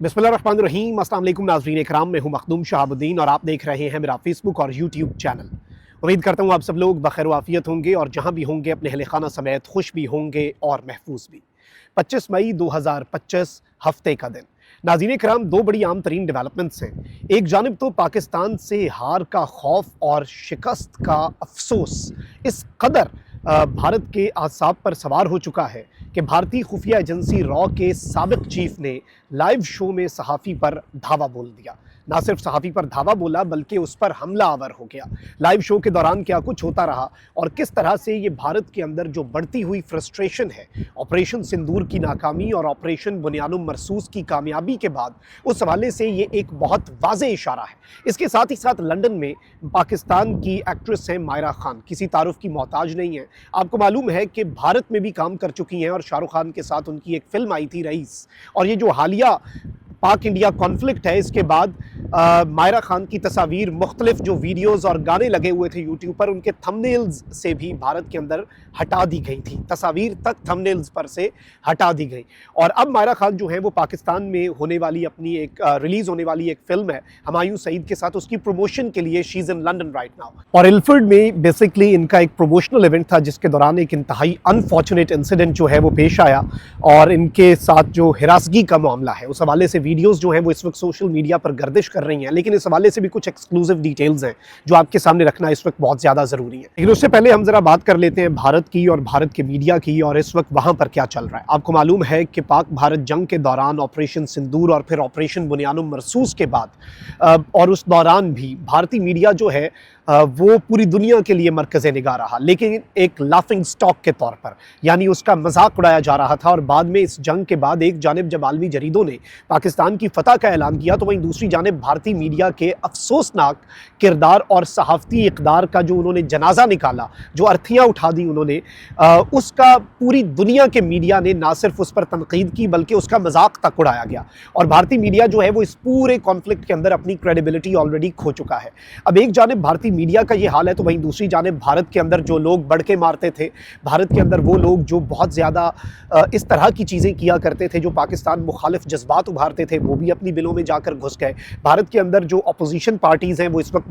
बिस्मिल्लाहिर्रहमानिर्रहीम। अस्सलाम वालेकुम नाज़रीन इकराम, मैं हूं मखदूम शहाबुद्दीन और आप देख रहे हैं मेरा फेसबुक और यूट्यूब चैनल। उम्मीद करता हूं आप सब लोग बखैर वाफियत होंगे और जहां भी होंगे अपने अहले खाना समेत खुश भी होंगे और महफूज भी। 25 मई 2025 हफ्ते का दिन। नाज़रीन इकराम, दो बड़ी आम तरीन डेवलपमेंट्स हैं। एक जानिब तो पाकिस्तान से हार का खौफ और शिकस्त का अफसोस इस कदर भारत के आसाब पर सवार हो चुका है कि भारतीय खुफिया एजेंसी रॉ के साबिक चीफ ने लाइव शो में सहाफ़ी पर धावा बोल दिया। ना सिर्फ सहाफ़ी पर धावा बोला बल्कि उस पर हमला आवर हो गया। लाइव शो के दौरान क्या कुछ होता रहा और किस तरह से ये भारत के अंदर जो बढ़ती हुई फ्रस्ट्रेशन है ऑपरेशन सिंदूर की नाकामी और ऑपरेशन बुनियानुम मरसूस की कामयाबी के बाद, उस हवाले से ये एक बहुत वाज़ेह इशारा है। इसके साथ ही साथ लंदन में पाकिस्तान की एक्ट्रेस हैं मायरा खान, किसी तारुफ की मोहताज नहीं है। आपको मालूम है कि भारत में भी काम कर चुकी हैं और शाहरुख खान के साथ उनकी एक फिल्म आई थी रईस। और ये जो हालिया पाक इंडिया कॉन्फ्लिक्ट है, इसके बाद मायरा खान की तस्वीर मुख्तलिफ जो वीडियोज़ और गाने लगे हुए थे यूट्यूब पर, उनके थंबनेल्स से भी भारत के अंदर हटा दी गई थी। तस्वीर तक थंबनेल्स पर से हटा दी गई। और अब मायरा खान जो है वो पाकिस्तान में होने वाली अपनी एक रिलीज़ होने वाली एक फ़िल्म है हुमायूं सईद के साथ, उसकी प्रमोशन के लिए she is in London right now. और इल्फर्ड में बेसिकली इनका एक प्रमोशनल इवेंट था जिसके दौरान एक इंतहाई अनफॉर्चुनेट इंसिडेंट जो है वो पेश आया और इनके साथ जो हिरासगी का मामला है उस हवाले से वीडियोज़ जो हैं वो इस वक्त सोशल मीडिया पर गर्दिश कर रही हैं। लेकिन इस हवाले से भी कुछ एक्सक्लूसिव डिटेल्स हैं जो आपके सामने रखना इस वक्त बहुत ज़्यादा ज़रूरी है। लेकिन उससे पहले हम ज़रा बात कर लेते हैं भारत की और भारत के मीडिया की और इस वक्त वहाँ पर क्या चल रहा है। आपको मालूम है कि पाक भारत जंग के दौरान ऑपरेशन सिंदूर और फिर ऑपरेशन बुनियानुम मरसूस के बाद और उस दौरान भी भारतीय मीडिया जो है वो पूरी दुनिया के लिए मरकज़ निगाह रहा, लेकिन एक लाफिंग स्टॉक के तौर पर, यानी उसका मजाक उड़ाया जा रहा था। और बाद में इस जंग के बाद एक जानिब जब आलमी जरीदों ने पाकिस्तान की फतह का ऐलान किया तो वहीं दूसरी जानिब भारतीय मीडिया के अफसोसनाक किरदार और सहाफ़ती इक़दार का जो उन्होंने जनाजा निकाला, जो अर्थियाँ उठा दी उन्होंने, उसका पूरी दुनिया के मीडिया ने ना सिर्फ उस पर तनकीद की बल्कि उसका मजाक तक उड़ाया गया। और भारतीय मीडिया जो है वो इस पूरे कॉन्फ्लिक्ट के अंदर अपनी क्रेडिबिलिटी ऑलरेडी खो चुका है। अब एक जानिब भारतीय मीडिया का ये हाल है तो वहीं दूसरी जानिब भारत के अंदर जो लोग बढ़ के मारते थे, भारत के अंदर वो लोग जो बहुत ज़्यादा इस तरह की चीज़ें किया करते थे, जो पाकिस्तान मुखालिफ जज्बात उभारते थे, वो भी अपनी बिलों में जाकर घुस गए। भारत के अंदर जो अपोजिशन पार्टीज़ हैं वो इस वक्त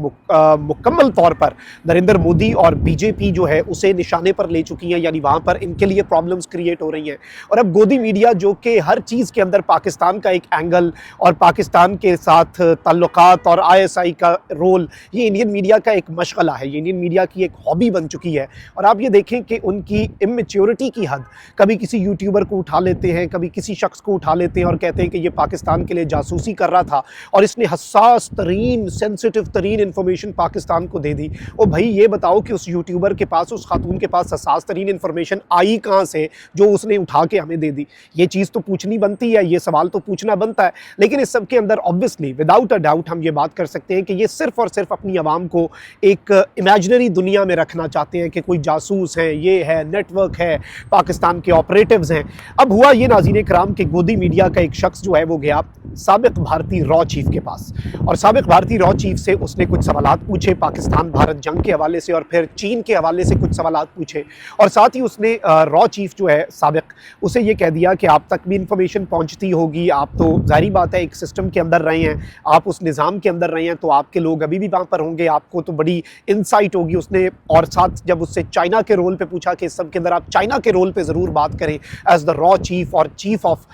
मुकम्मल तौर पर नरेंद्र मोदी और बीजेपी जो है उसे निशाने पर ले चुकी हैं, यानी वहाँ पर इनके लिए प्रॉब्लम्स क्रिएट हो रही हैं। और अब गोदी मीडिया जो कि हर चीज़ के अंदर पाकिस्तान का एक एंगल और पाकिस्तान के साथ ताल्लुकात और ISI का रोल, ये इंडियन मीडिया का एक मशगला है, ये इंडियन मीडिया की एक हॉबी बन चुकी है। और आप ये देखें कि उनकी इमेच्योरिटी की हद, कभी किसी यूट्यूबर को उठा लेते हैं, कभी किसी शख्स को उठा लेते हैं और कहते हैं कि ये पाकिस्तान के लिए जासूसी कर रहा था और इसने हसास तरीन सेंसिटिव तरीन इन्फॉर्मेशन पाकिस्तान को दे दी। ओ भाई, ये बताओ कि उस यूट्यूबर के पास, उस खातून के पास हसास तरीन इन्फॉर्मेशन आई कहाँ से जो उसने उठा के हमें दे दी? ये चीज़ तो पूछनी बनती है, ये सवाल तो पूछना बनता है। लेकिन इस सब के अंदर ऑब्वियसली विदाउट अ डाउट हम ये बात कर सकते हैं कि ये सिर्फ और सिर्फ अपनी आवाम को एक इमेजिनरी दुनिया में रखना चाहते हैं कि कोई जासूस है, ये है, नेटवर्क है, पाकिस्तान के ऑपरेटिव्स हैं। अब हुआ ये नाज़रीन कराम कि गोदी मीडिया का एक शख्स जो है वो गया साबिक भारतीय रॉ चीफ के पास और साबिक भारतीय रॉ चीफ से उसने कुछ सवालात पूछे पाकिस्तान भारत जंग के हवाले से और फिर चीन के हवाले से कुछ सवालात पूछे। और साथ ही उसने रॉ चीफ जो है साबिक, उसे ये कह दिया कि आप तक भी इंफॉर्मेशन पहुंचती होगी, आप तो जाहिर बात है एक सिस्टम के अंदर रहे हैं, आप उस निज़ाम के अंदर रहे हैं, तो आपके लोग अभी भी वहाँ पर होंगे, आपको तो बड़ी इंसाइट होगी। उसने और साथ जब उससे चाइना के रोल पे पूछा कि इस सब के अंदर आप चाइना के रोल पे ज़रूर बात करें एज द रॉ चीफ और chief of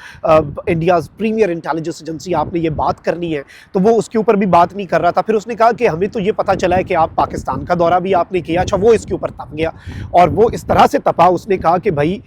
India's premier intelligence agency, आपने ये बात करनी है, तो वो उसके ऊपर भी बात नहीं कर रहा था। फिर उसने कहा कि हमें तो ये पता चला है कि आप पाकिस्तान का दौरा भी आपने किया। अच्छा, वो इसके ऊपर तप गया और वो इस तरह से तपा, उसने कहा कि भाई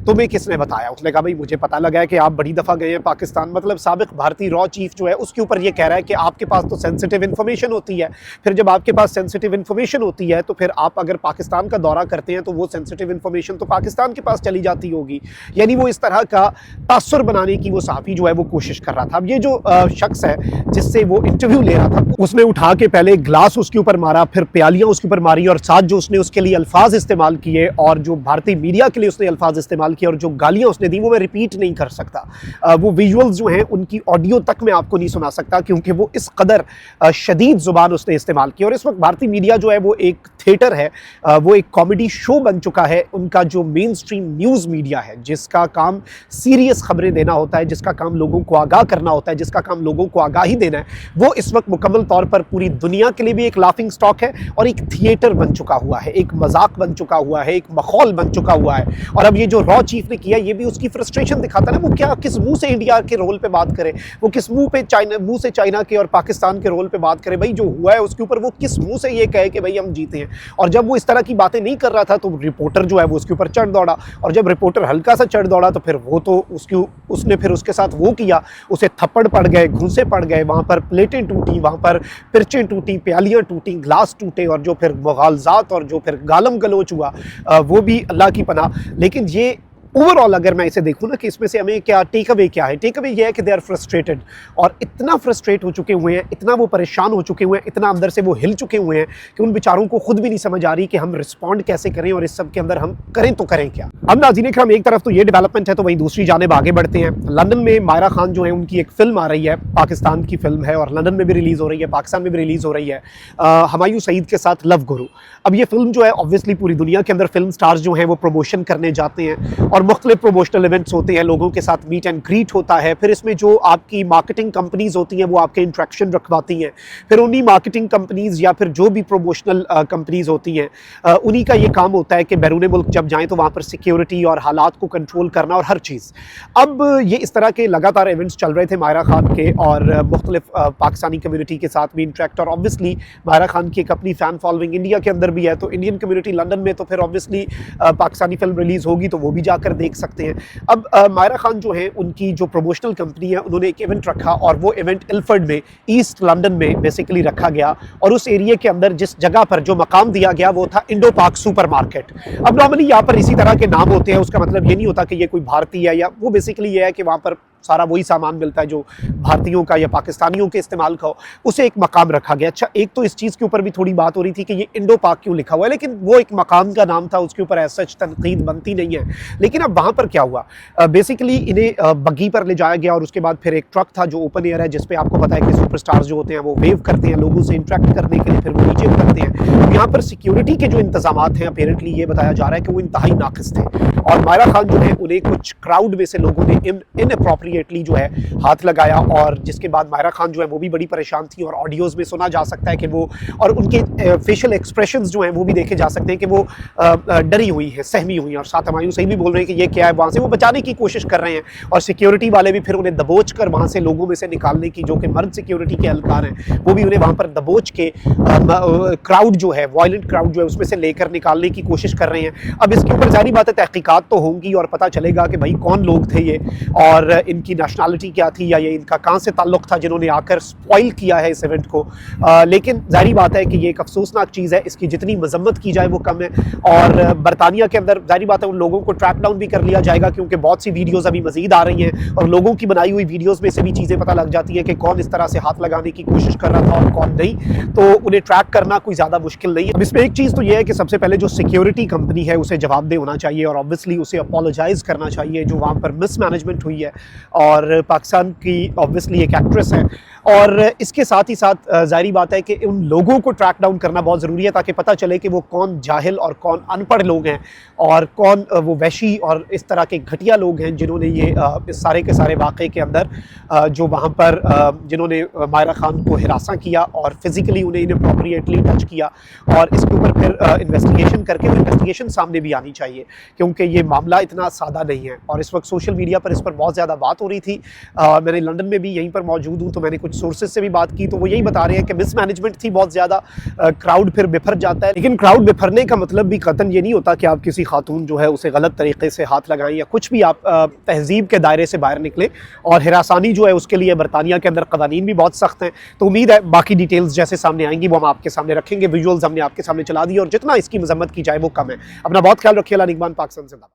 तुम्हें किसने बताया? उसने कहा भाई मुझे पता लगा है कि आप बड़ी दफ़ा गए हैं पाकिस्तान। मतलब साबिक भारतीय रॉ चीफ जो है उसके ऊपर ये कह रहा है कि आपके पास तो सेंसिटिव इन्फॉर्मेशन होती है, फिर जब आपके पास सेंसिटिव इन्फॉर्मेशन होती है तो फिर आप अगर पाकिस्तान का दौरा करते हैं तो वो सेंसिटिव इन्फॉर्मेशन तो पाकिस्तान के पास चली जाती होगी। यानी वो इस तरह का तासुर बनाने की वो सहाफ़ी जो है वो कोशिश कर रहा था। अब ये जो शख्स है जिससे वो इंटरव्यू ले रहा था, उसने उठा के पहले ग्लास उसके ऊपर मारा, फिर प्यालियाँ उसके ऊपर मारी और साथ जो उसने उसके लिए अल्फाज इस्तेमाल किए और जो भारतीय मीडिया के लिए उसने अल्फाज इस्तेमाल किया और जो गालियाँ उसने दी वो मैं रिपीट नहीं कर सकता। वो विजुअल्स जो हैं उनकी ऑडियो तक मैं आपको नहीं सुना सकता, क्योंकि वो इस कदर शदीद ज़ुबान उसने इस्तेमाल की। और इस वक्त भारतीय मीडिया जो है वो एक थिएटर है, वो एक कॉमेडी शो बन चुका है। उनका जो मेन स्ट्रीम न्यूज़ मीडिया है, जिसका काम सीरियस खबरें देना होता है, जिसका काम लोगों को आगाह करना होता है, जिसका काम लोगों को आगाही देना है, वो इस वक्त मुकम्मल तौर पर पूरी दुनिया के लिए भी एक लाफिंग स्टॉक है और एक थिएटर बन चुका हुआ है, एक मजाक बन चुका हुआ है, एक मखौल बन चुका हुआ है। और अब ये जो रॉ चीफ ने किया, ये भी उसकी फ्रस्ट्रेशन दिखाता है ना। वो क्या किस मुंह से इंडिया के रोल पे बात करे, वो किस मुंह से चाइना के और पाकिस्तान के रोल पे बात करे। भाई जो हुआ है उसके ऊपर वो किस मुंह से ये कहे कि भाई हम जीते हैं। और जब वो इस तरह की बातें नहीं कर रहा था तो रिपोर्टर जो है वो उसके ऊपर चढ़ दौड़ा, और जब रिपोर्टर हल्का सा चढ़ दौड़ा तो फिर वो तो उसने फिर उसके साथ वो किया, उसे थप्पड़ पड़ गए, घूंसे पड़ गए, वहाँ पर प्लेटें टूटी, वहाँ पर पिरचें टूटी, प्यालियाँ टूटी, ग्लास टूटे, और जो फिर मुगालजात और जो फिर गालम गलोच हुआ वो भी अल्लाह की पनाह। लेकिन ये ओवरऑल अगर मैं इसे देखूँ ना कि इसमें से हमें क्या टेक अवे क्या है, टेक अवे ये है कि दे आर फ्रस्ट्रेटेड, और इतना फ्रस्ट्रेट हो चुके हुए हैं, इतना वो परेशान हो चुके हुए हैं, इतना अंदर से वो हिल चुके हुए हैं कि उन बेचारों को खुद भी नहीं समझ आ रही कि हम रिस्पॉन्ड कैसे करें और इस सब के अंदर हम करें तो करें क्या। अब नाज़रीन इकराम, एक तरफ तो ये डेवलपमेंट है, तो वहीं दूसरी जानिब आगे बढ़ते हैं। लंदन में मायरा खान जो है उनकी एक फिल्म आ रही है, पाकिस्तान की फिल्म है, और लंदन में भी रिलीज़ हो रही है, पाकिस्तान में भी रिलीज़ हो रही है, हुमायूं सईद के साथ लव गुरु। अब ये फिल्म जो है ऑब्वियसली पूरी दुनिया के अंदर फिल्म स्टार्स जो हैं वो प्रमोशन करने जाते हैं, और मुख्तलिफ प्रमोशनल इवेंट्स होते हैं, लोगों के साथ मीट एंड ग्रीट होता है। फिर इसमें जो आपकी मार्केटिंग कंपनीज होती हैं वो आपके इंट्रैक्शन रखवाती हैं। फिर उन्हीं मार्केटिंग कंपनीज या फिर जो भी प्रमोशनल कंपनीज होती हैं, उन्हीं का ये काम होता है कि बैरून मुल्क जब जाएं तो वहाँ पर सिक्योरिटी और हालात को कंट्रोल करना और हर चीज़। अब ये इस तरह के लगातार इवेंट्स चल रहे थे मायरा खान के, और मुख्तलिफ पाकिस्तानी कम्युनिटी के साथ भी इंट्रैक्ट, और ऑब्वियसली मायरा खान की एक अपनी फ़ैन फॉलोइंग इंडिया के अंदर भी है, तो इंडियन कम्युनिटी लंदन में, तो फिर ऑब्वियसली पाकिस्तानी फिल्म रिलीज़ होगी तो वो भी जाकर देख सकते हैं। अब मायरा खान जो है उनकी जो प्रमोशनल कंपनी है उन्होंने एक इवेंट रखा, और वो इवेंट इल्फर्ड में, ईस्ट लंदन में बेसिकली रखा गया, और उस एरिया के अंदर जिस जगह पर जो मकाम दिया गया वो था इंडो पाक सुपर मार्केट। अब नॉर्मली यहाँ पर इसी तरह के नाम होते हैं, उसका मतलब ये नहीं होता कि ये कोई भारतीय है, या वो बेसिकली ये है कि वहाँ पर सारा वही सामान मिलता है जो भारतीयों का या पाकिस्तानियों के इस्तेमाल का हो, उसे एक मकाम रखा गया। अच्छा, एक तो इस चीज़ के ऊपर भी थोड़ी बात हो रही थी कि ये इंडो पाक क्यों लिखा हुआ है, लेकिन वो एक मकाम का नाम था, उसके ऊपर ऐसा तनकीद बनती नहीं है। लेकिन अब वहाँ पर क्या हुआ, बेसिकली इन्हें बग्गी पर ले जाया गया, और उसके बाद फिर एक ट्रक था जो ओपन एयर है, जिसपे आपको पता है कि सुपरस्टार्स जो होते हैं वो वेव करते हैं लोगों से इंटरेक्ट करने के लिए, फिर वो नीचे उतरते हैं। यहाँ पर सिक्योरिटी के जो इंतजाम हैं, अपेरेंटली ये बताया जा रहा है कि वो इंतहाई नाकिस थे, और मायरा खान जो है उन्हें कुछ क्राउड में से लोगों ने इनअप्रोप्रिएटली जो है हाथ लगाया, और जिसके बाद मायरा खान जो है वो भी बड़ी परेशान थी, और ऑडियोज़ में सुना जा सकता है कि वो, और उनके फेशियल एक्सप्रेशंस जो हैं वो भी देखे जा सकते हैं कि वो डरी हुई है, सहमी हुई है, और साथ हुमायूं सही भी बोल रहे हैं कि ये क्या है। वहाँ से वो बचाने की कोशिश कर रहे हैं, और सिक्योरिटी वाले भी फिर उन्हें दबोच कर वहाँ से लोगों में से निकालने की, जो कि मर्द सिक्योरिटी के एहलकार हैं, वो भी उन्हें वहाँ पर दबोच के क्राउड जो है, वायलेंट क्राउड जो है उसमें से लेकर निकालने की कोशिश कर रहे हैं। अब इसके ऊपर जारी बात है तहकीकात तो होंगी, और पता चलेगा कि भाई कौन लोग थे ये, और इनकी नेशनलिटी क्या थी, या ये इनका कहाँ से ताल्लुक़ था जिन्होंने आकर स्पॉइल किया है इस इवेंट को। लेकिन जारी बात है कि ये एक अफसोसनाक चीज़ है, इसकी जितनी मजम्मत की जाए वो कम है। और बरतानिया के अंदर जारी बात है उन लोगों को ट्रैक डाउन भी कर लिया जाएगा, क्योंकि बहुत सी वीडियोज़ अभी मजीद आ रही हैं, और लोगों की बनाई हुई वीडियोज़ में से भी चीज़ें पता लग जाती है कि कौन इस तरह से हाथ लगाने की कोशिश कर रहा था और कौन नहीं, तो उन्हें ट्रैक करना कोई ज़्यादा मुश्किल नहीं है। अब इसमें एक चीज़ तो यह है कि सबसे पहले जो सिक्योरिटी कंपनी है उसे जवाबदेह होना चाहिए, और ऑब्वियसली उसे अपोलोजाइज़ करना चाहिए जो वहाँ पर मिसमैनेजमेंट हुई है। और पाकिस्तान की ऑब्वियसली एक एक्ट्रेस है, और इसके साथ ही साथ ज़ाहिर बात है कि उन लोगों को ट्रैक डाउन करना बहुत ज़रूरी है, ताकि पता चले कि वो कौन जाहिल और कौन अनपढ़ लोग हैं, और कौन वो वैशी और इस तरह के घटिया लोग हैं जिन्होंने ये इस सारे के सारे वाक़े के अंदर जो वहाँ पर जिन्होंने मायरा खान को हिरासा किया और फिज़िकली उन्हें इनअप्रोप्रिएटली टच किया। और इसके ऊपर फिर इन्वेस्टिगेशन करके इन्वेस्टिगेशन सामने भी आनी चाहिए, क्योंकि ये मामला इतना सादा नहीं है। और इस वक्त सोशल मीडिया पर इस पर बहुत ज़्यादा बात हो रही थी। मैंने लंदन में भी यहीं पर मौजूद हूँ, तो मैंने कुछ सोर्सेज से भी बात की, तो वो यही बता रहे हैं कि मिसमैनेजमेंट थी बहुत ज़्यादा, क्राउड फिर बिफर जाता है। लेकिन क्राउड बिफरने का मतलब भी कतन ये नहीं होता कि आप किसी खातून जो है उसे गलत तरीके से हाथ लगाएं या कुछ भी, आप तहजीब के दायरे से बाहर निकले। और हिरासानी जो है उसके लिए बरतानिया के अंदर कवानीन भी बहुत सख्त हैं। तो उम्मीद है बाकी डिटेल्स जैसे सामने आएंगी वो हम आपके सामने रखेंगे। विजुअल्स हमने आपके सामने चला दी, और जितना इसकी मजम्मत की जाए वो कम है। अपना बहुत ख्याल रखिए। अल्लाह निगहबान। पाकिस्तान जिंदाबाद।